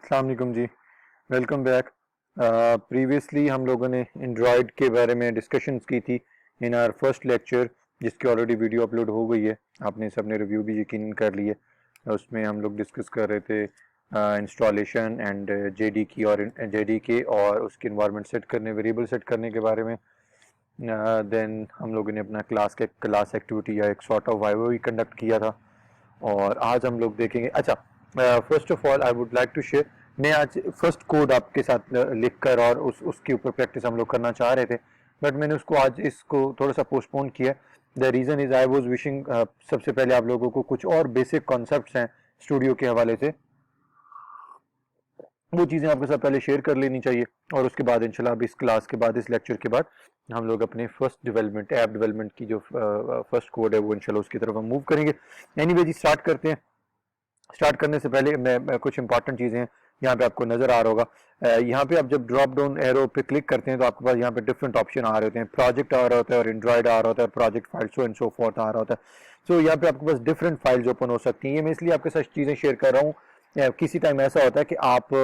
अस्सलाम वालेकुम जी, welcome back. Previously हम लोगों ने एंड्रॉयड के बारे में डिस्कशंस की थी इन आवर फर्स्ट लेक्चर, जिसकी ऑलरेडी वीडियो अपलोड हो गई है। आपने सबने रिव्यू भी यकीन कर ली है। उसमें हम लोग डिस्कस कर रहे थे इंस्टॉलेशन एंड जेडीके और उसकी इन्वायरमेंट सेट करने, वेरिएबल सेट करने के बारे में। देन हम लोगों ने अपना क्लास एक्टिविटी या एक सॉर्ट ऑफ वाइवा भी कंडक्ट किया था। और आज हम लोग देखेंगे, अच्छा, first of all I would like to share, मैं आज फर्स्ट कोड आपके साथ लिख कर और उसके ऊपर प्रैक्टिस हम लोग करना चाह रहे थे, बट मैंने उसको आज इसको थोड़ा सा पोस्टपोन किया। The reason is I was wishing सबसे पहले आप लोगों को कुछ और बेसिक कॉन्सेप्ट्स हैं स्टूडियो के हवाले से, वो चीज़ें आपके साथ पहले शेयर कर लेनी चाहिए। और उसके बाद इंशाल्लाह अब इस क्लास के बाद, इस लेक्चर के बाद, हम लोग अपने फर्स्ट डेवलपमेंट, ऐप डेवलपमेंट की जो फर्स्ट कोड है वो इंशाल्लाह उसकी तरफ हम मूव करेंगे। एनीवे जी, स्टार्ट करते हैं। स्टार्ट करने से पहले मैं कुछ इंपॉर्टेंट चीज़ें यहाँ पे आपको नज़र आ रहा होगा। यहाँ पे आप जब ड्रॉप डाउन एरो पे क्लिक करते हैं तो आपके पास यहाँ पे डिफरेंट ऑप्शन आ रहे होते हैं। प्रोजेक्ट आ रहा होता है और एंड्रॉइड आ रहा होता है, project file so and so forth आ रहा होता है। सो यहाँ पे आपके पास डिफरेंट फाइल्स ओपन हो सकती हैं। ये मैं इसलिए आपके साथ चीज़ें शेयर कर रहा हूँ। किसी टाइम ऐसा होता है कि आप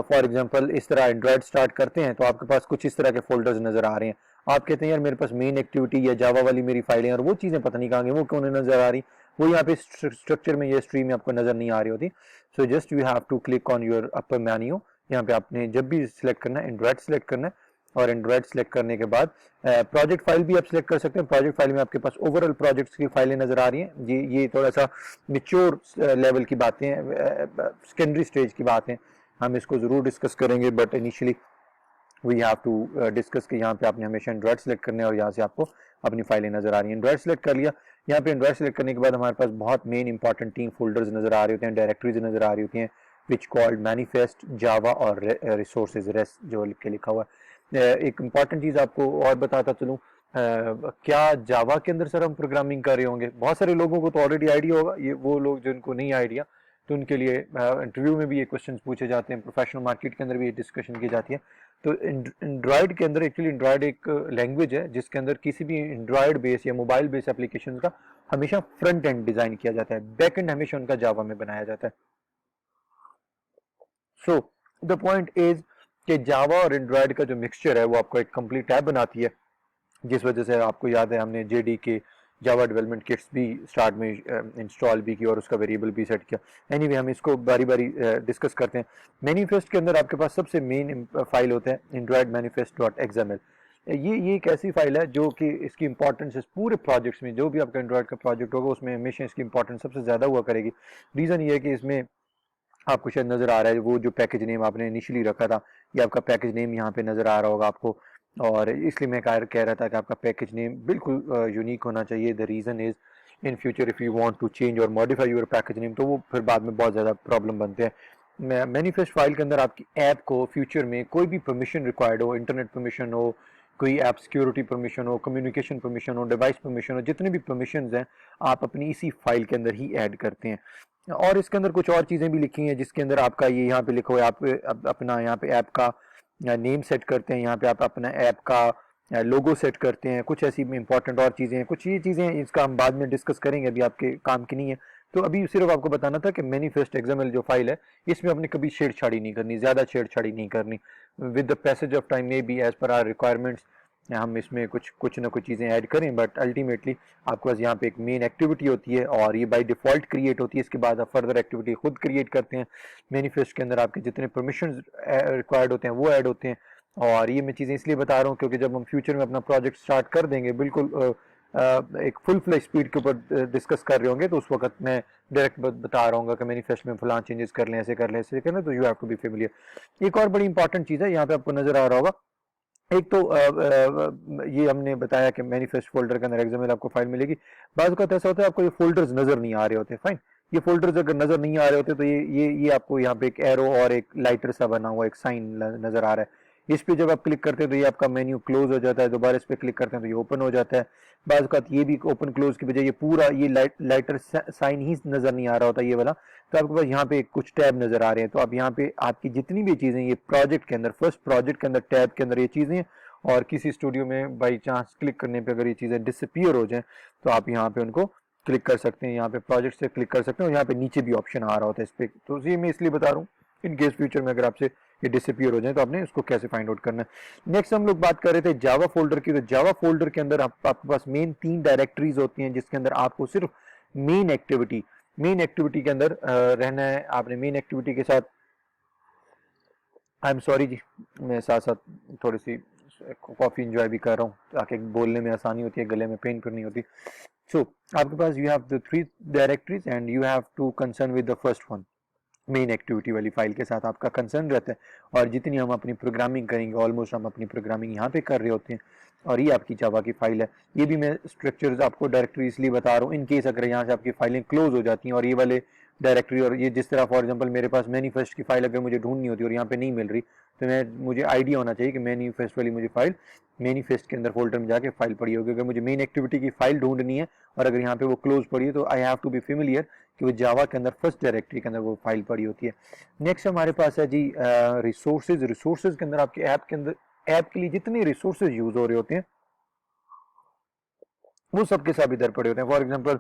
फॉर एग्जांपल इस तरह एंड्रॉइड स्टार्ट करते हैं तो आपके पास कुछ इस तरह के फोल्डर्स नज़र आ रहे हैं। आप कहते हैं यार मेरे पास मेन एक्टिविटी या जावा वाली मेरी फाइलें और वो चीज़ें पता नहीं कहाँ गई, वो क्यों नहीं नज़र आ रही, वो यहाँ पे स्ट्रक्चर में, ये स्ट्रीम में आपको नज़र नहीं आ रही होती। So just you have to click on your upper menu. यहाँ पे आपने जब भी सिलेक्ट करना है एंड्रॉइड सेलेक्ट करना है, और एंड्रॉइड सेलेक्ट करने के बाद प्रोजेक्ट फाइल भी आप सिलेक्ट कर सकते हैं। प्रोजेक्ट फाइल में आपके पास ओवरऑल प्रोजेक्ट्स की फाइलें नज़र आ रही हैं। ये थोड़ा सा मेच्योर लेवल की बातें हैं, सेकेंडरी स्टेज की बातें, हम इसको ज़रूर डिस्कस करेंगे, but initially we have to discuss कि यहाँ पे आपने हमेशा एंड्रॉइड सेलेक्ट करना है और यहाँ से आपको अपनी फाइलें नज़र आ रही हैं। एंड्रॉइड सेलेक्ट कर लिया। यहाँ पे एंड्रॉइड सेलेक्ट करने के बाद हमारे पास बहुत मेन इंपॉर्टेंट 3 फोल्डर्स नज़र आ रहे होते हैं, डायरेक्टरीज नज़र आ रही होती हैं, विच कॉल्ड मैनिफेस्ट, जावा और रिसोर्सेज, रेस जो लिख के लिखा हुआ है। एक इंपॉर्टेंट चीज़ आपको और बताता चलूँ, क्या जावा के अंदर सर हम प्रोग्रामिंग कर रहे होंगे? बहुत सारे लोगों को तो ऑलरेडी आइडिया होगा, ये वो लोग जिनको नहीं आइडिया तो उनके लिए इंटरव्यू में भी ये क्वेश्चंस पूछे जाते हैं, प्रोफेशनल मार्केट के अंदर भी ये डिस्कशन की जाती है। तो एंड्रॉयड के अंदर, एक्चुअली एंड्रॉयड एक लैंग्वेज है जिसके अंदर किसी भी एंड्रॉयड बेस या मोबाइल बेस एप्लीकेशन का हमेशा फ्रंट एंड डिजाइन किया जाता है, बैक एंड हमेशा उनका जावा में बनाया जाता है। सो द पॉइंट इज कि जावा और एंड्रॉयड का जो मिक्सचर है वो आपको एक कंप्लीट ऐप बनाती है, जिस वजह से आपको याद है हमने जेडी के जावा डेवलपमेंट किट्स भी स्टार्ट में इंस्टॉल भी की और उसका वेरिएबल भी सेट किया। एनीवे हम इसको बारी बारी डिस्कस करते हैं। मैनिफेस्ट के अंदर आपके पास सबसे मेन फाइल होता है एंड्रॉयड मैनिफेस्ट डॉट एक्सएमएल। ये एक ऐसी फाइल है जो कि इसकी इंपॉर्टेंस इस पूरे प्रोजेक्ट्स में, जो भी आपका एंड्रॉयड का प्रोजेक्ट होगा उसमें हमेशा इसकी इंपॉर्टेंस सबसे ज़्यादा हुआ करेगी। रीज़न ये है कि इसमें आपको शायद नज़र आ रहा है वो जो पैकेज नेम आपने इनिशियली रखा था, ये आपका पैकेज नेम यहाँ पे नज़र आ रहा होगा आपको, और इसलिए मैं कह रहा था कि आपका पैकेज नेम बिल्कुल यूनिक होना चाहिए। The reason is in future if you want to change और मॉडिफाई योर पैकेज नेम तो वो फिर बाद में बहुत ज़्यादा प्रॉब्लम बनते हैं। मैनिफेस्ट फाइल के अंदर आपकी ऐप को फ्यूचर में कोई भी परमिशन रिक्वायर्ड हो, इंटरनेट परमिशन हो, कोई ऐप सिक्योरिटी परमिशन हो, कम्युनिकेशन परमिशन हो, डिवाइस परमिशन हो, जितने भी परमिशंस हैं आप अपनी इसी फाइल के अंदर ही ऐड करते हैं। और इसके अंदर कुछ और चीज़ें भी लिखी हैं जिसके अंदर आपका ये यहाँ पे लिखा हुआ है, आप अपना यहाँ पे ऐप का नेम सेट करते हैं, यहाँ पे आप अपना ऐप का लोगो सेट करते हैं, कुछ ऐसी इंपॉर्टेंट और चीज़ें हैं, कुछ ये चीज़ें हैं, इसका हम बाद में डिस्कस करेंगे, अभी आपके काम की नहीं है। तो अभी सिर्फ आपको बताना था कि मैनिफेस्ट एक्सएमएल जो फाइल है इसमें आपने कभी छेड़छाड़ी नहीं करनी, ज़्यादा छेड़छाड़ी नहीं करनी। With the passage of time may be as per our requirements हम इसमें कुछ ना कुछ चीज़ें ऐड करें, बट अल्टीमेटली आपके पास यहाँ पे एक मेन एक्टिविटी होती है और ये बाय डिफ़ॉल्ट क्रिएट होती है। इसके बाद आप फर्दर एक्टिविटी खुद क्रिएट करते हैं। मैनिफेस्ट के अंदर आपके जितने परमिशन रिक्वायर्ड होते हैं वो ऐड होते हैं। और ये मैं चीज़ें इसलिए बता रहा हूँ क्योंकि जब हम फ्यूचर में अपना प्रोजेक्ट स्टार्ट कर देंगे, बिल्कुल एक फुल फ्लैश स्पीड के ऊपर डिस्कस कर रहे होंगे, तो उस वक्त मैं डायरेक्ट बता रहा हूँ कि मैनिफेस्ट में फलां चेंजेस कर लें, ऐसे कर लें, ऐसे कर लें, तो you have to be familiar. एक और बड़ी इंपॉर्टेंट चीज़ है, यहाँ पे आपको नजर आ रहा होगा, एक तो ये हमने बताया कि मैनिफेस्ट फोल्डर के अंदर एक्सएमएल आपको फाइल मिलेगी। बाज़ का ऐसा होता है आपको ये फोल्डर्स नजर नहीं आ रहे होते, फाइन, ये फोल्डर्स अगर नजर नहीं आ रहे होते तो ये आपको यहाँ पे एक एरो और एक लाइटर सा बना हुआ एक साइन नजर आ रहा है। इस पे जब आप क्लिक करते हैं तो ये आपका मेन्यू क्लोज हो जाता है, दोबारा इस पे क्लिक करते हैं तो ये ओपन हो जाता है। बाज़ का ये भी ओपन क्लोज की बजाय ये पूरा ये लाइटर साइन ही नजर नहीं आ रहा होता ये वाला, तो आपके पास यहाँ पे कुछ टैब नजर आ रहे हैं। तो आप यहाँ पे आपकी जितनी भी चीजें ये प्रोजेक्ट के अंदर, फर्स्ट प्रोजेक्ट के अंदर टैब के अंदर ये चीजें, और किसी स्टूडियो में बाई चांस क्लिक करने पे अगर ये चीज़ें डिसअपियर हो जाएं तो आप यहाँ पे उनको क्लिक कर सकते हैं, यहाँ पे प्रोजेक्ट से क्लिक कर सकते हैं और यहाँ पे नीचे भी ऑप्शन आ रहा होता है इस पर। तो ये मैं इसलिए बता रहा हूँ इन केस फ्यूचर में अगर आपसे ये डिसअपियर हो जाए तो आपने इसको कैसे फाइंड आउट करना है। नेक्स्ट हम लोग बात कर रहे थे जावा फोल्डर की। तो जावा फोल्डर के अंदर आपके पास मेन 3 डायरेक्टरीज होती हैं जिसके अंदर आपको सिर्फ मेन एक्टिविटी के अंदर रहना है। आपने मेन एक्टिविटी के साथ, आई एम सॉरी जी, मैं साथ साथ थोड़ी सी कॉफ़ी इंजॉय भी कर रहा हूँ ताकि बोलने में आसानी होती है, गले में पेन फिर नहीं होती। सो आपके पास you have the 3 directories and you have to concern with the first one. Main activity वाली फाइल के साथ आपका कंसर्न रहता है, और जितनी हम अपनी प्रोग्रामिंग करेंगे, ऑलमोस्ट हम अपनी प्रोग्रामिंग यहाँ पे कर रहे होते हैं, और ये आपकी जावा की फाइल है। ये भी मैं स्ट्रक्चर्स आपको डायरेक्टरी इसलिए बता रहा हूँ इन केस अगर यहाँ से आपकी फाइलें क्लोज हो जाती हैं और ये वाले डायरेक्टरी, और ये जिस तरह फॉर एग्जांपल मेरे पास मैनिफेस्ट की फाइल अगर मुझे ढूंढनी होती है और यहाँ पे नहीं मिल रही, तो मुझे आइडिया होना चाहिए कि मैनिफेस्ट वाली मुझे फाइल मैनिफेस्ट के अंदर फोल्डर में जाके फाइल पड़ी होगी। अगर मुझे मेन एक्टिविटी की फाइल ढूंढनी है और अगर यहाँ पे वो क्लोज पड़ी है तो I have to be familiar कि वो जावा के अंदर फर्स्ट डायरेक्टरी के अंदर वो फाइल पड़ी होती है। नेक्स्ट हमारे पास है जी रिसोर्सेज के अंदर आपके ऐप के अंदर ऐप के लिए जितने रिसोर्सेज यूज हो रहे होते हैं वो सबके सब इधर पड़े होते हैं। फॉर एग्जांपल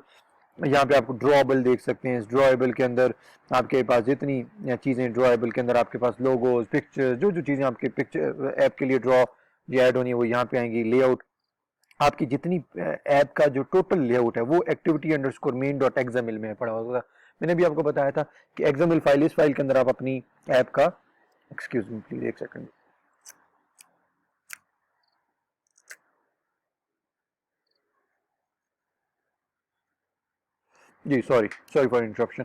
यहाँ पे आपको ड्रॉएबल देख सकते हैं। इस ड्रॉएबल के अंदर आपके पास जितनी चीज़ें ड्रॉएबल के अंदर आपके पास लोगोज, पिक्चर, जो चीज़ें आपके पिक्चर ऐप के लिए ड्रॉ या ऐड होनी है वो यहाँ पे आएंगी। लेआउट, आपकी जितनी ऐप का जो टोटल लेआउट है वो activity underscore main dot XML में पड़ा होगा। मैंने भी आपको बताया था कि एक्सएमएल फाइल, इस फाइल के अंदर आप अपनी ऐप का, एक्सक्यूज मी प्लीज एक सेकंड, जी सॉरी फॉर इंटरप्शन।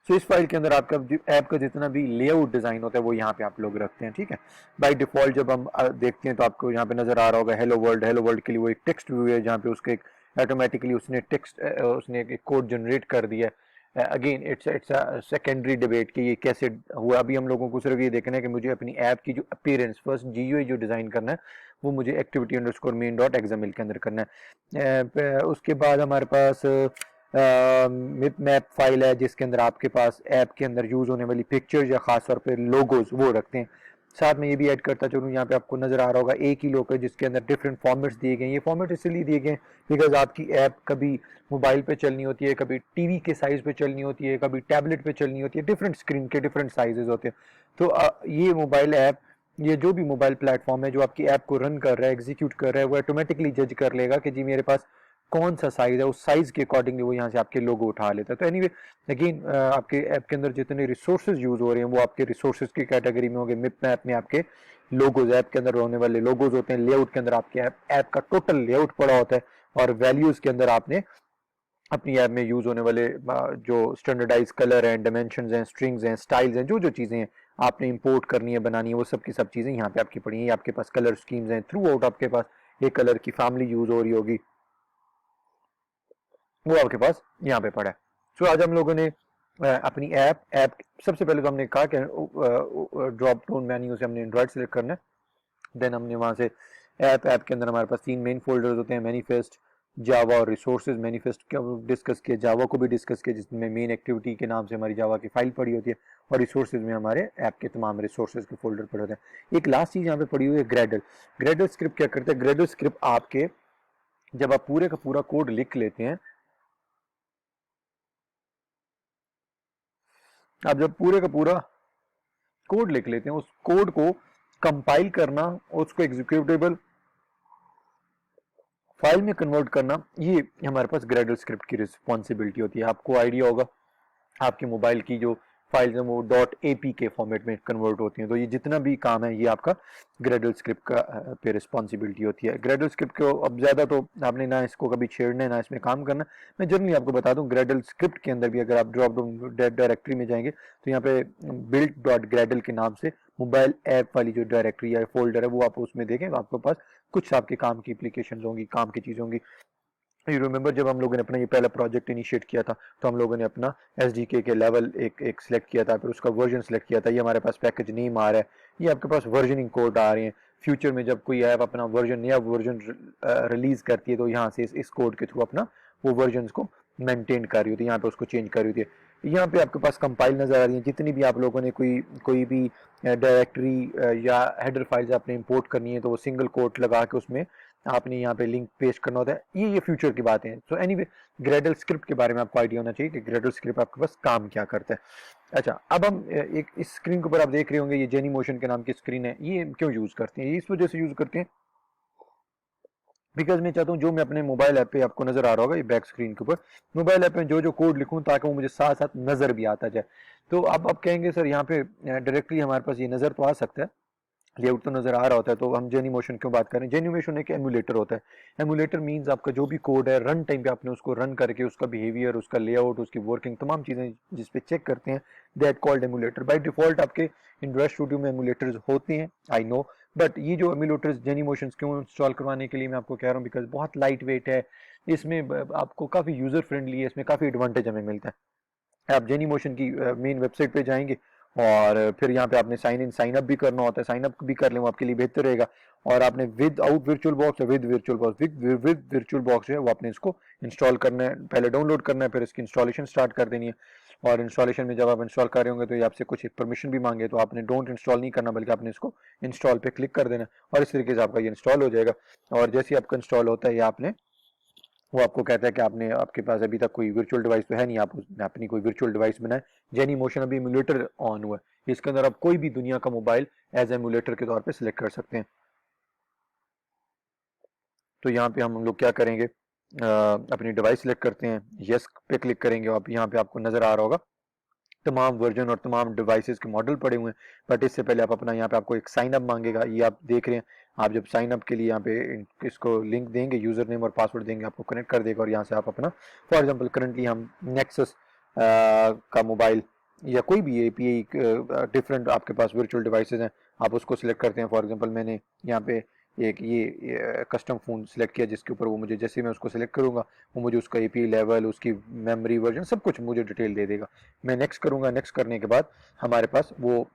सो इस फाइल के अंदर आपका ऐप का जितना भी लेआउट डिजाइन होता है वो यहाँ पे आप लोग रखते हैं, ठीक है। बाय डिफॉल्ट जब हम देखते हैं तो आपको यहाँ पे नजर आ रहा होगा हेलो वर्ल्ड के लिए वो एक टेक्स्ट व्यू है जहाँ पे उसके एक ऑटोमेटिकली उसने एक कोड जनरेट कर दिया है। अगेन इट्स सेकेंडरी डिबेट कि ये कैसे हुआ। अभी हम लोगों को सिर्फ ये देखना है कि मुझे अपनी ऐप की जो अपीयरेंस, फर्स्ट जीयूआई जो डिजाइन करना है वो मुझे activity underscore main dot XML के अंदर करना है। उसके बाद हमारे पास मैप फाइल है जिसके अंदर आपके पास ऐप के अंदर यूज होने वाली पिक्चर्स या खास तौर पे लोगोज वो रखते हैं। साथ में ये भी ऐड करता चलूँ, यहाँ पे आपको नजर आ रहा होगा एक ही लोग है जिसके अंदर डिफरेंट फॉर्मेट्स दिए गए हैं। ये फॉर्मेट इसलिए दिए गए हैं बिकॉज आपकी ऐप कभी मोबाइल पे चलनी होती है, कभी टीवी के साइज पे चलनी होती है, कभी टैबलेट पे चलनी होती है, डिफरेंट स्क्रीन के डिफरेंट साइजेस होते हैं। तो ये मोबाइल ऐप, ये जो भी मोबाइल प्लेटफॉर्म है जो आपकी ऐप को रन कर रहा है, एग्जीक्यूट कर रहा है, वो ऑटोमेटिकली जज कर लेगा कि जी मेरे पास कौन सा साइज है, उस साइज के अकॉर्डिंगली वो यहाँ से आपके लोगो उठा लेता है। तो एनीवे अगेन आपके ऐप के अंदर जितने रिसोर्सेज यूज हो रहे हैं वो आपके रिसोर्सेज की कैटेगरी में होंगे। मिप मैप में आपके लोगोज, ऐप के अंदर होने वाले लोगोज होते हैं। लेआउट के अंदर आपके ऐप का टोटल लेआउट पड़ा होता है, और वैल्यूज के अंदर आपने अपनी ऐप में यूज होने वाले जो स्टैंडर्डाइज कलर हैं, डायमेंशंस हैं, स्ट्रिंग्स हैं, स्टाइल्स हैं, जो चीजें हैं आपने इंपोर्ट करनी है, बनानी है, वो सब की सब चीजें यहाँ पे आपकी पड़ी हैं। आपके पास कलर स्कीम्स हैं, थ्रू आउट आपके पास एक कलर की फैमिली यूज हो रही होगी, वो आपके पास यहाँ पे पड़ा है। सो आज हम लोगों ने अपनी ऐप सबसे पहले तो हमने कहा कि ड्रॉप डाउन मेन्यू से हमने एंड्रॉइड सेलेक्ट करना है। देन हमने वहाँ से ऐप के अंदर हमारे पास 3 मेन फोल्डर्स होते हैं, मैनिफेस्ट, जावा और रिसोर्सेज। मैनिफेस्ट को डिस्कस किया, जावा को भी डिस्कस किया जिसमें मेन एक्टिविटी के नाम से हमारी जावा की फाइल पड़ी होती है, और रिसोर्सेज में हमारे ऐप के तमाम रिसोर्सेज के फोल्डर पड़े होते हैं। एक लास्ट चीज यहाँ पे पड़ी हुई है ग्रेडल स्क्रिप्ट। क्या करते हैं ग्रेडल स्क्रिप्ट? आपके जब आप पूरे का पूरा कोड लिख लेते हैं, आप जब पूरे का पूरा कोड लिख लेते हैं, उस कोड को कंपाइल करना, उसको एग्जीक्यूटेबल फाइल में कन्वर्ट करना, ये हमारे पास ग्रेडल स्क्रिप्ट की रिस्पॉन्सिबिलिटी होती है। आपको आइडिया होगा आपके मोबाइल की जो फाइल्स हैं वो .apk फॉर्मेट में कन्वर्ट होती हैं। तो ये जितना भी काम है ये आपका ग्रेडल स्क्रिप्ट का पे रिस्पॉन्सिबिलिटी होती है। ग्रेडल स्क्रिप्ट को अब ज़्यादा तो आपने ना इसको कभी छेड़ना है ना इसमें काम करना। मैं जनरली आपको बता दूं ग्रेडल स्क्रिप्ट के अंदर भी अगर आप ड्रॉप डाउन डायरेक्टरी में जाएंगे तो यहाँ पे build.gradle के नाम से मोबाइल ऐप वाली जो डायरेक्टरी या फोल्डर है वो आप उसमें देखें तो आपके पास कुछ आपके काम की एप्लीकेशन होंगी, काम की चीज़ होंगी। यू रिमेंबर जब हम लोगों ने अपना ये पहला प्रोजेक्ट इनिशिएट किया था तो हम लोगों ने अपना एसडीके के लेवल एक सिलेक्ट किया था, फिर उसका वर्जन सेलेक्ट किया था। ये हमारे पास पैकेज नेम आ रहा है, ये आपके पास वर्जनिंग कोड आ रहे हैं। फ्यूचर में जब कोई ऐप अपना नया वर्जन रिलीज करती है तो यहाँ से इस कोड के थ्रू अपना वो वर्जन को मेंटेन कर रही होती है, यहाँ पे उसको चेंज कर रही होती है। यहाँ पे आपके पास कंपाइल नजर आ रही है। जितनी भी आप लोगों ने कोई भी डायरेक्टरी या हेडर फाइल्स आपने इंपोर्ट करनी है तो वो सिंगल कोट लगा के उसमें आपने यहाँ पे लिंक पेस्ट करना होता है, ये फ्यूचर की बातें हैं। सो एनीवे ग्रेडल स्क्रिप्ट के बारे में आपको आइडिया होना चाहिए कि ग्रेडल स्क्रिप्ट आपके पास काम क्या करता है। अच्छा, अब हम एक इस स्क्रीन के ऊपर आप देख रहे होंगे, ये जेनी मोशन के नाम की स्क्रीन है। ये क्यों यूज करते हैं? ये इस वजह से यूज करते हैं बिकॉज मैं चाहता हूँ जो मैं अपने मोबाइल ऐप पे, आपको नजर आ रहा होगा ये बैक स्क्रीन के ऊपर, मोबाइल ऐप में जो जो कोड लिखूं ताकि वो मुझे साथ साथ नजर भी आता जाए। तो अब आप कहेंगे सर यहाँ पे डायरेक्टली हमारे पास ये नजर तो आ सकता है, लेआउट तो नजर आ रहा होता है, तो हम जेनी मोशन क्यों बात करें? जेनी मोशन एक एमुलेटर होता है। एमुलेटर मींस आपका जो भी कोड है रन टाइम पे आपने उसको रन करके उसका बिहेवियर, उसका लेआउट, उसकी वर्किंग, तमाम चीजें जिस पे चेक करते हैं, that called emulator. By default आपके एंड्रॉइड स्टूडियो में एमुलेटर्स होते हैं, आई नो, बट ये जो एमुलेटर्स जेनी मोशन क्यों इंस्टॉल करवाने के लिए मैं आपको कह रहा हूँ, बिकॉज बहुत लाइट वेट है, इसमें आपको काफी यूजर फ्रेंडली है, इसमें काफी एडवांटेज हमें मिलता है। आप जेनी मोशन की मेन वेबसाइट पे जाएंगे और फिर यहाँ पे आपने साइन इन साइन अप भी करना होता है, साइन अप भी कर लें वो आपके लिए बेहतर रहेगा। और आपने विद आउट वर्चुअल बॉक्स या with virtual box, with virtual box जो है वो आपने इसको इंस्टॉल करना है, पहले डाउनलोड करना है, फिर इसकी इंस्टॉलेशन स्टार्ट कर देनी है। और इंस्टॉलेशन में जब आप इंस्टॉल कर रहे होंगे तो ये आपसे कुछ परमिशन भी मांगे, तो आपने डोंट इंस्टॉल नहीं करना, बल्कि आपने इसको इंस्टॉल पे क्लिक कर देना और इस तरीके से आपका ये इंस्टॉल हो जाएगा। और जैसे ही आपका इंस्टॉल होता है ये आपने, वो आपको कहता है कि आपने, आपके पास अभी तक कोई वर्चुअल डिवाइस तो है नहीं, आप अपनी कोई वर्चुअल डिवाइस बनाए। जेनी मोशन अभी एमुलेटर ऑन हुआ है, इसके अंदर आप कोई भी दुनिया का मोबाइल एज एमुलेटर के तौर पे सिलेक्ट कर सकते हैं। तो यहाँ पे हम लोग क्या करेंगे, अपनी डिवाइस सिलेक्ट करते हैं, यस पे क्लिक करेंगे। आप यहाँ पे आपको नजर आ रहा होगा तमाम वर्जन और तमाम डिवाइसेस के मॉडल पड़े हुए हैं, बट इससे पहले आप अपना, यहाँ पे आपको एक साइन अप मांगेगा, ये आप देख रहे हैं। आप जब साइन अप के लिए यहाँ पे इसको लिंक देंगे, यूजर नेम और पासवर्ड देंगे, आपको कनेक्ट कर देगा और यहाँ से आप अपना, फॉर एग्जांपल करंटली हम नेक्सस का मोबाइल या कोई भी एपीआई डिफरेंट आपके पास वर्चुअल डिवाइसेस हैं, आप उसको सिलेक्ट करते हैं। फॉर एग्जांपल मैंने यहाँ पे एक ये कस्टम फ़ोन सिलेक्ट किया, जिसके ऊपर वो मुझे, जैसे मैं उसको सिलेक्ट करूँगा वो मुझे उसका एपीआई लेवल, उसकी मेमोरी वर्जन, सब कुछ मुझे डिटेल दे देगा। मैं नेक्स्ट करूँगा, नेक्स्ट करने के बाद हमारे पास वो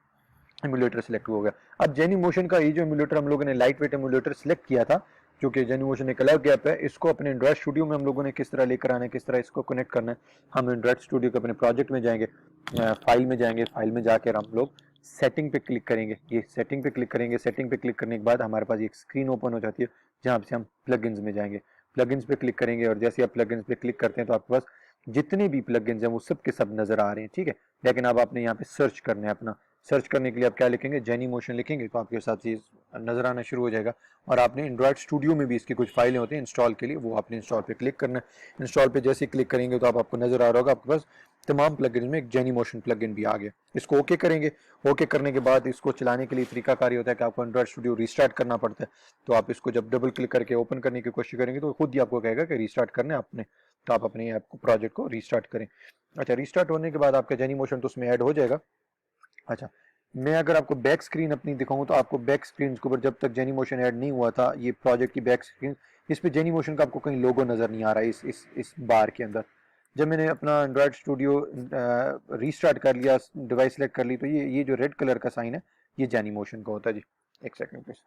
एमुलेटर सिलेक्ट हो गया। अब जेनी मोशन का ये जो एमुलेटर हम लोगों ने लाइट वेट एमुलेटर सिलेक्ट किया था, जो कि जेनी मोशन एक अलग ऐप है, इसको अपने एंड्रॉइड स्टूडियो में हम लोगों ने किस तरह लेकर आना है, किस तरह इसको कनेक्ट करना है। हम एंड्रॉइड स्टूडियो के अपने प्रोजेक्ट में जाएंगे, फाइल में जाएंगे, फाइल में जाकर हम लोग सेटिंग पे क्लिक करेंगे। ये सेटिंग पे क्लिक करेंगे, सेटिंग पे क्लिक करने के बाद हमारे पास एक स्क्रीन ओपन हो जाती है जहाँ से हम प्लगइन्स में जाएंगे। प्लगइन्स पे क्लिक करेंगे और जैसे आप प्लगइन्स पे क्लिक करते हैं तो आपके पास जितने भी प्लगइन्स हैं वो सब के सब नजर आ रहे हैं, ठीक है। लेकिन अब आपने यहाँ पे सर्च करना है अपना, सर्च करने के लिए आप क्या लिखेंगे, जेनी मोशन लिखेंगे तो आपके साथ चीज नजर आना शुरू हो जाएगा। और आपने एंड्रॉइड स्टूडियो में भी इसकी कुछ फाइलें होती हैं इंस्टॉल के लिए, वो आपने इंस्टॉल पे क्लिक करना है। इंस्टॉल पे जैसे क्लिक करेंगे तो आपको नजर आ रहा होगा आपके पास तमाम प्लगइन में एक जेनी मोशन प्लगइन भी आ गया। इसको ओके करेंगे। ओके करने के बाद इसको चलाने के लिए तरीकाकारी होता है कि आपको एंड्रॉइड स्टूडियो रीस्टार्ट करना पड़ता है। तो आप इसको जब डबल क्लिक करके ओपन करने की कोशिश करेंगे तो खुद ही आपको कहेगा कि रीस्टार्ट करना है आपने, तो आप अपने ऐप को, प्रोजेक्ट को रीस्टार्ट करें। अच्छा, रीस्टार्ट होने के बाद आपका जेनी मोशन तो उसमें ऐड हो जाएगा। अच्छा, मैं अगर आपको बैक स्क्रीन अपनी दिखाऊं तो आपको बैक स्क्रीन के ऊपर जब तक जेनी मोशन ऐड नहीं हुआ था, ये प्रोजेक्ट की बैक स्क्रीन, इस पे जेनी मोशन का आपको कहीं लोगो नजर नहीं आ रहा है इस बार के अंदर। जब मैंने अपना एंड्रॉइड स्टूडियो रीस्टार्ट कर लिया, डिवाइस सेलेक्ट कर ली, तो ये जो रेड कलर का साइन है ये जेनी मोशन का होता है जी। एक सेकंड प्लीज।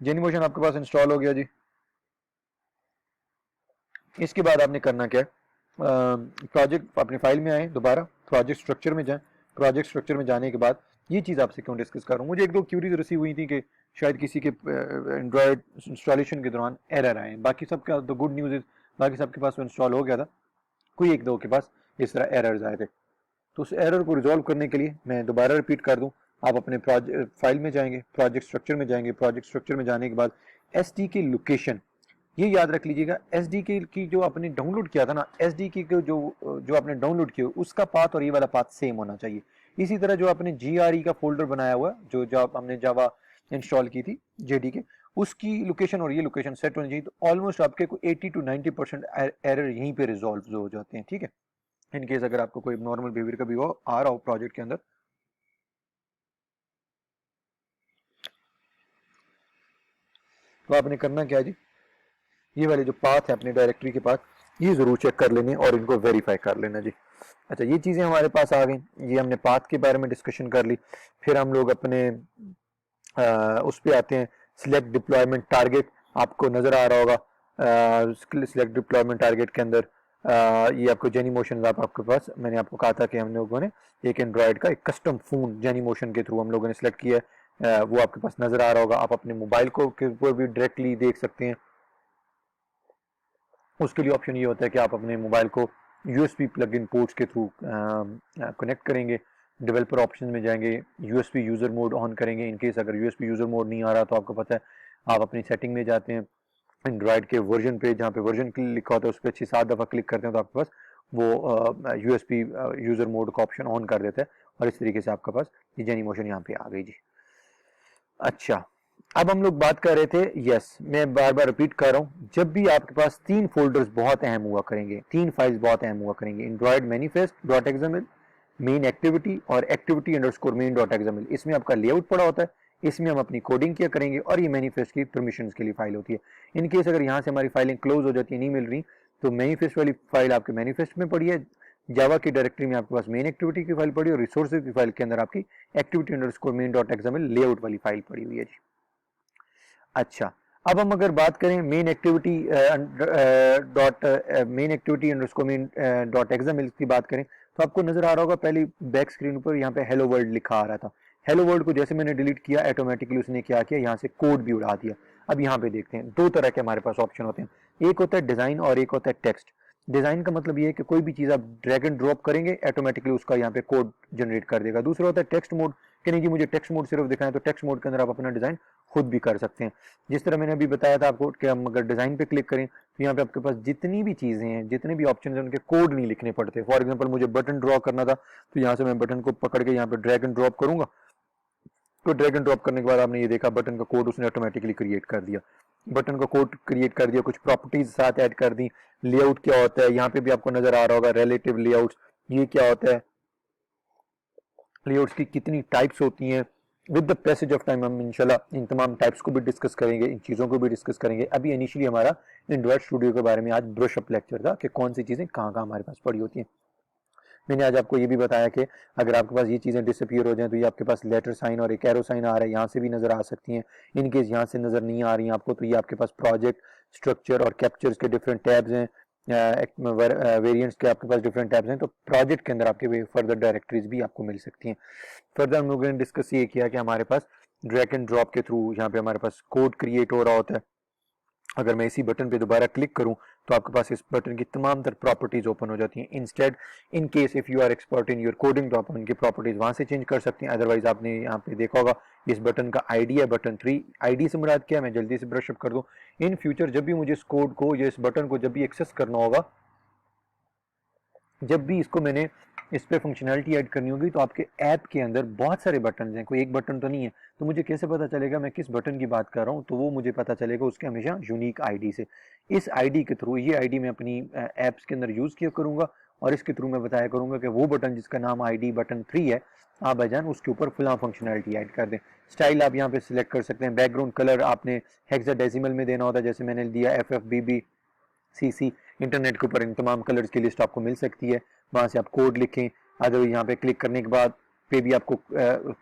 जेनी मोशन आपके पास इंस्टॉल हो गया जी। इसके बाद आपने करना क्या है, प्रोजेक्ट अपनी फाइल में आए, दोबारा प्रोजेक्ट स्ट्रक्चर में जाएं। प्रोजेक्ट स्ट्रक्चर में जाने के बाद ये चीज़ आपसे क्यों डिस्कस कर रहा हूँ, मुझे एक दो क्यूरीज रिसीव हुई थी कि शायद किसी के एंड्रॉयड इंस्टॉलेशन के दौरान एरर आए। बाकी सबका तो गुड न्यूज़ इज, बाकी सबके पास वो इंस्टॉल हो गया था, कोई एक दो के पास इस तरह एरर्स आए थे। तो उस एरर को रिजॉल्व करने के लिए मैं दोबारा रिपीट कर दूं, आप अपने प्रोजेक्ट फाइल में जाएंगे, प्रोजेक्ट स्ट्रक्चर में जाएंगे, प्रोजेक्ट स्ट्रक्चर में जाने के बाद एसडी की लोकेशन, ये याद रख लीजिएगा, एसडीके की जो आपने डाउनलोड किया था ना, एसडीके को जो आपने डाउनलोड किया उसका पाथ और ये वाला पाथ सेम होना चाहिए। इसी तरह जो आपने जीआरई का फोल्डर बनाया हुआ, जो हमने जावा इंस्टॉल की थी जेडीके, उसकी लोकेशन और ये लोकेशन सेट होनी चाहिए। तो ऑलमोस्ट आपके को 80 to 90% एरर यहीं पे रिजॉल्व हो जाते हैं, ठीक है। इन केस अगर आपको कोई नॉर्मल बिहेवियर का भी हो आ रहा हो प्रोजेक्ट के अंदर, तो आपने करना क्या है जी, ये वाले जो पाथ है अपने डायरेक्टरी के पाथ, ये जरूर चेक कर लेने और इनको वेरीफाई कर लेना जी। अच्छा, ये चीजें हमारे पास आ गई, ये हमने पाथ के बारे में डिस्कशन कर ली। फिर हम लोग अपने उस पे आते हैं, सिलेक्ट डिप्लॉयमेंट टारगेट। आपको नजर आ रहा होगा सिलेक्ट डिप्लॉयमेंट टारगेट के अंदर ये आपको जेनी मोशन आपके पास, मैंने आपको कहा था कि हम लोगों ने एक एंड्रॉयड का एक कस्टम फोन जेनी मोशन के थ्रू हम लोगों ने सिलेक्ट किया है, वो आपके पास नजर आ रहा होगा। आप अपने मोबाइल को के ऊपर भी डायरेक्टली देख सकते हैं। उसके लिए ऑप्शन ये होता है कि आप अपने मोबाइल को यूएसबी प्लग इन पोर्ट्स के थ्रू कनेक्ट करेंगे, डेवलपर ऑप्शन में जाएंगे, यूएसबी यूजर मोड ऑन करेंगे। इनकेस अगर यूएसबी यूजर मोड नहीं आ रहा तो आपको पता है आप अपनी सेटिंग में जाते हैं, एंड्रॉयड के वर्जन पे, जहाँ पे वर्जन लिखा होता है उस पर 6-7 दफ़ा क्लिक करते हैं तो आपके पास वो यूएसबी यूजर मोड का ऑप्शन ऑन कर देता है, और इस तरीके से आपके पास ये जेनी मोशन यहाँ पे आ गई जी। अच्छा, अब हम लोग बात कर रहे थे, यस मैं बार बार रिपीट कर रहा हूँ, जब भी आपके पास 3 फोल्डर्स बहुत अहम हुआ करेंगे, 3 फाइल्स बहुत अहम हुआ करेंगे, Android manifest dot XML, main activity और activity underscore main dot XML, इसमें आपका लेआउट पड़ा होता है, इसमें हम अपनी कोडिंग किया करेंगे, और ये मैनिफेस्ट की परमिशंस के लिए फाइल होती है। इनकेस अगर यहाँ से हमारी फाइलिंग क्लोज हो जाती है, नहीं मिल रही, तो मैनिफेस्ट वाली फाइल आपके मैनिफेस्ट में पड़ी है, जावा की डायरेक्टरी में आपके पास मेन एक्टिविटी की फाइल पड़ी है, और रिसोर्सेज की फाइल के अंदर आपकी activity underscore main dot XML layout वाली फाइल पड़ी हुई है जी। अच्छा, अब हम अगर बात करें main activity dot main activity underscore main dot XML की बात करें, तो आपको नजर आ रहा होगा पहले बैक स्क्रीन पर यहाँ पे हेलो वर्ल्ड लिखा आ रहा था। हेलो वर्ल्ड को जैसे मैंने डिलीट किया, ऑटोमेटिकली उसने क्या किया, यहाँ से कोड भी उड़ा दिया। अब यहाँ पे देखते हैं, दो तरह के हमारे पास ऑप्शन होते हैं, एक होता है डिजाइन और एक होता है टेक्स्ट। डिजाइन का मतलब ये है कि कोई भी चीज आप ड्रैग एंड ड्रॉप करेंगे, ऑटोमेटिकली उसका यहाँ पे कोड जनरेट कर देगा। दूसरा होता है टेक्स्ट मोड, कि नहीं जी मुझे टेक्स्ट मोड सिर्फ दिखाएं, तो टेक्स्ट मोड के अंदर आप अपना डिजाइन खुद भी कर सकते हैं। जिस तरह मैंने अभी बताया था आपको कि हम अगर डिजाइन पे क्लिक करें तो यहाँ पे आपके पास जितनी भी चीजें हैं, जितने भी ऑप्शन हैं, उनके कोड नहीं लिखने पड़ते। फॉर एग्जांपल मुझे बटन ड्रॉ करना था, तो यहाँ से मैं बटन को पकड़ के यहाँ पे ड्रैग एंड ड्रॉप करूंगा, तो ड्रैग एंड ड्रॉप करने के बाद आपने ये देखा बटन का कोड उसने ऑटोमेटिकली क्रिएट कर दिया। बटन का कोड क्रिएट कर दिया, कुछ प्रॉपर्टीज साथ ऐड कर दी। लेआउट क्या होता है, यहाँ पे भी आपको नजर आ रहा होगा रिलेटिव लेआउट, ये क्या होता है, लेआउट्स की कितनी टाइप्स होती हैं। With the passage of time हम इंशाल्लाह इन तमाम टाइप्स को भी डिस्कस करेंगे, इन चीज़ों को भी डिस्कस करेंगे। अभी इनिशियली हमारा एंड्रॉइड स्टूडियो के बारे में आज ब्रश अप लेक्चर था कि कौन सी चीज़ें कहाँ कहाँ हमारे पास पड़ी होती हैं। मैंने आज आपको ये भी बताया कि अगर आपके पास ये चीज़ें डिसअपियर हो जाएं तो ये आपके पास लेटर साइन और एक एरो साइन आ रहा है, यहाँ से भी नज़र आ सकती हैं। इनकेस यहाँ से नज़र नहीं आ रही हैं आपको, तो ये आपके पास प्रोजेक्ट, स्ट्रक्चर और कैप्चर्स के डिफरेंट टैब्स हैं, वेरिएंट्स के आपके पास डिफरेंट टैब्स हैं। तो प्रोजेक्ट के अंदर आपके फर्दर डायरेक्टरीज भी आपको मिल सकती हैं। फर्दर हम लोगों ने डिस्कस ये किया कि हमारे पास ड्रैग एंड ड्रॉप के थ्रू यहाँ पे हमारे पास कोड क्रिएट हो रहा होता है। अगर मैं इसी बटन पे दोबारा क्लिक करूं तो आपके पास इस बटन की तमाम तर प्रॉपर्टीज ओपन हो जाती हैं। Instead in case if you are expert in your coding तो आप उनकी प्रॉपर्टीज वहां से चेंज कर सकते हैं। अदरवाइज आपने यहाँ पे देखा होगा इस बटन का आईडी है बटन 3। आईडी से मुराद क्या है, मैं जल्दी से ब्रश अप कर दूं। इन फ्यूचर जब भी मुझे इस कोड को या इस बटन को जब भी एक्सेस करना होगा, जब भी इसको मैंने इस पे फंक्शनैलिटी ऐड करनी होगी, तो आपके ऐप के अंदर बहुत सारे बटन हैं, कोई एक बटन तो नहीं है। तो मुझे कैसे पता चलेगा मैं किस बटन की बात कर रहा हूँ, तो वो मुझे पता चलेगा उसके हमेशा यूनिक आईडी से। इस आईडी के थ्रू, ये आईडी मैं अपनी ऐप्स के अंदर यूज किया करूंगा, और इसके थ्रू मैं बताया करूंगा कि वो बटन जिसका नाम आईडी बटन 3 है, आप भाईजान उसके ऊपर फुला फंक्शनैलिटी ऐड कर दें। स्टाइल आप यहाँ पे सिलेक्ट कर सकते हैं। बैकग्राउंड कलर आपने हेक्साडेसिमल में देना होता है, जैसे मैंने दिया FFBB CC। इंटरनेट के ऊपर इन तमाम कलर्स की लिस्ट आपको मिल सकती है, वहां से आप कोड लिखें। अगर यहाँ पे क्लिक करने के बाद पे भी आपको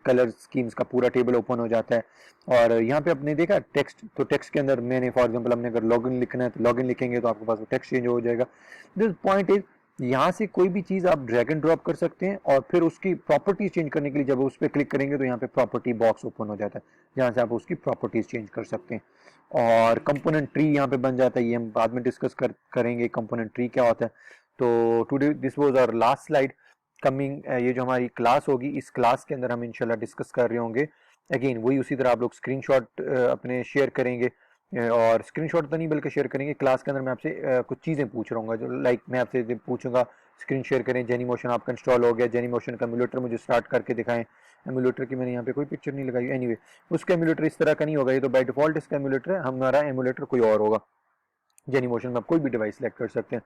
कलर स्कीम्स का पूरा टेबल ओपन हो जाता है। और यहाँ पे आपने देखा टेक्स्ट, तो टेक्स्ट के अंदर मैंने फॉर एग्जांपल हमने अगर लॉगिन लिखना है तो लॉगिन लिखेंगे तो आपके पास वो टेक्स्ट चेंज हो जाएगा। दिस पॉइंट इज, यहाँ से कोई भी चीज आप ड्रैग एंड ड्रॉप कर सकते हैं, और फिर उसकी प्रॉपर्टीज चेंज करने के लिए जब उस पर क्लिक करेंगे तो यहाँ पे प्रॉपर्टी बॉक्स ओपन हो जाता है, जहाँ से आप उसकी प्रॉपर्टीज चेंज कर सकते हैं। और कंपोनेंट ट्री यहाँ पे बन जाता है, ये हम बाद में डिस्कस करेंगे कंपोनेंट ट्री क्या होता है। तो today this was our last slide. Coming ये जो हमारी क्लास होगी, इस क्लास के अंदर हम इंशाल्लाह डिस्कस कर रहे होंगे अगेन वही उसी तरह आप लोग स्क्रीनशॉट अपने शेयर करेंगे, और स्क्रीनशॉट तो नहीं बल्कि शेयर करेंगे। क्लास के अंदर मैं आपसे कुछ चीज़ें पूछ रहा हूँ, जो लाइक मैं आपसे पूछूंगा स्क्रीन शेयर करें, जेनी मोशन आपका इंस्टॉल हो गया, जेनी मोशन का एमुलेटर मुझे स्टार्ट करके दिखाएं। एमुलेटर की मैंने यहाँ पे कोई पिक्चर नहीं लगाई, एनीवे उसका एमुलेटर इस तरह का नहीं होगा, ये तो बाय डिफॉल्ट इसका एमुलेटर है, हमारा एमुलेटर कोई और होगा। जेनी मोशन में आप कोई भी डिवाइस सेलेक्ट कर सकते हैं।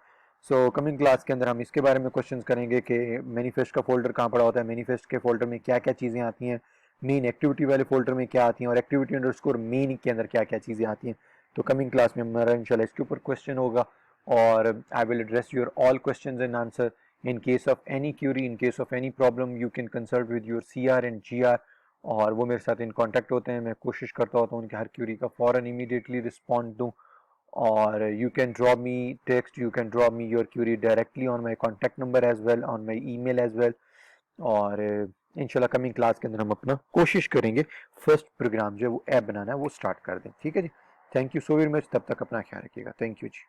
सो कमिंग क्लास के अंदर हम इसके बारे में क्वेश्चन करेंगे कि मैनिफेस्ट का फोल्डर कहाँ पड़ा होता है, मैनिफेस्ट के फोल्डर में क्या क्या चीज़ें आती हैं, मेन एक्टिविटी वाले फोल्डर में क्या आती हैं, और एक्टिविटी अंडरस्कोर मेन के अंदर क्या क्या चीज़ें आती हैं। तो कमिंग क्लास में हमारा इंशाल्लाह इसके ऊपर क्वेश्चन होगा, और I will address your all questions and answer. In case of any Curie, in case of any problem, you can consult with your CR and GR, और वो मेरे साथ इन कांटेक्ट होते हैं। मैं कोशिश करता होता हूँ उनके हर क्यूरी का फ़ौरन इमीडिएटली रिस्पॉन्ड दूँ। और you can draw me text, you can draw me your query directly on my contact number as well, on my email as well. और इंशाल्लाह कमिंग क्लास के अंदर हम अपना कोशिश करेंगे फर्स्ट प्रोग्राम जो है वो ऐप बनाना है वो स्टार्ट कर दें। ठीक है जी, thank you so very much, तब तक अपना ख्याल रखिएगा, थैंक यू जी।